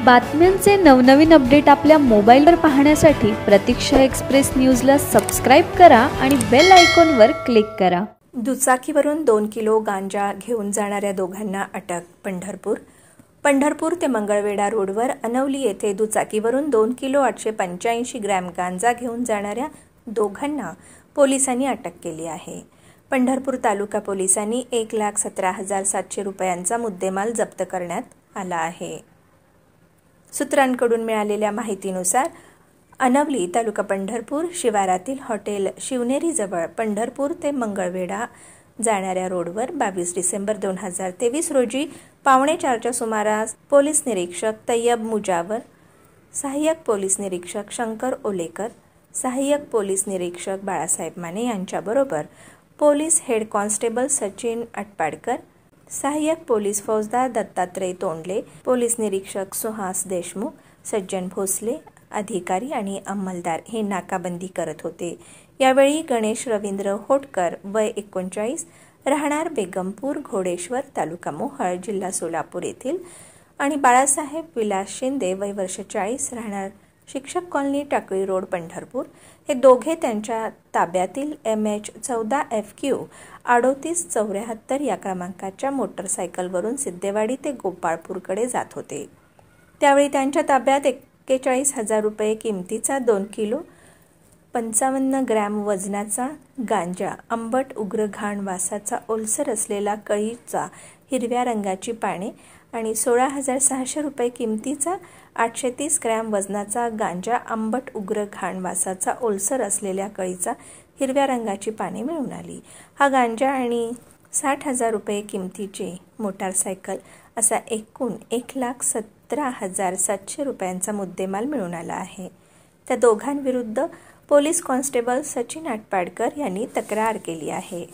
बातम्यांचे नवनवीन अपडेट आपल्या मोबाईलवर पाहण्यासाठी प्रतीक्षा एक्सप्रेस न्यूजला सबस्क्राइब करा आणि बेल आयकॉनवर क्लिक करा। दुचाकीवरून 2 किलो गांजा घेऊन जाणाऱ्या दोघांना अटक। पंढरपूर ते मंगळवेढा रोडवर अनवली येथे दुचाकीवरून 2 किलो 885 ग्रॅम गांजा घेऊन जाणाऱ्या दोघांना पोलिसांनी अटक केली आहे। पंढरपूर तालुका पोलिसांनी 1,17,700 रुपयांचा मुद्देमाल जप्त करण्यात आला आहे। सूत्रांकडून मिळालेल्या माहितीनुसार अनवली तालुका पंढरपूर शिवारातील हॉटेल शिवनेरीजवळ पंढरपूर ते मंगळवेढा जाणाऱ्या रोडवर 22 डिसेंबर 2023 रोजी 3:45च्या सुमारास पोलीस निरीक्षक तय्यब मुजावर, सहाय्यक पोलीस निरीक्षक शंकर ओलेकर, सहाय्यक पोलीस निरीक्षक बाळासाहेब माने यांच्याबरोबर पोलीस हेड कॉन्स्टेबल सचिन अटपाडकर, सहाय्यक पोलीस फौजदार दत्तात्रय तोंडले, पोलीस निरीक्षक सुहास देशमुख, सज्जन भोसले अधिकारी आणि अंमलदार हे नाकाबंदी करत होते। यावेळी गणेश रवींद्र होटकर वय 39 राहणार बेगमपूर घोडेश्वर तालुका मोहोळ जिल्हा सोलापूर येथील आणि बाळासाहेब विलास शिंदे वय वर्ष 40 राहणार शिक्षक कॉलनी टाकळी रोड पंढरपूर हे दोघे त्यांच्या ताब्यातील MH14FQ 3874 या क्रमांकाच्या मोटरसायकलवरून सिद्धेवाडी ते गोपाळपूरकडे जात होते। त्यावेळी त्यांच्या ताब्यात 41,000 रुपये किमतीचा 2 किलो 55 ग्रॅम वजनाचा गांजा, आंबट उग्र घाण वासाचा ओलसर असलेला कळीचा हिरव्या रंगाची पाने आणि 16,600 रुपये किमतीचा 830 ग्रॅम वजनाचा गांजा, आंबट उग्र घाण वासाचा ओलसर असलेल्या कळीचा हिरव्या रंगाची पाने मिळून आली। हा गांजा आणि 60,000 रुपये किमतीची मोटारसायकल असा एकूण 1,17,700 रुपयांचा मुद्देमाल मिळून आला आहे। त्या दोघांविरुद्ध पोलीस कॉन्स्टेबल सचिन आटपाडकर यांनी तक्रार केली आहे।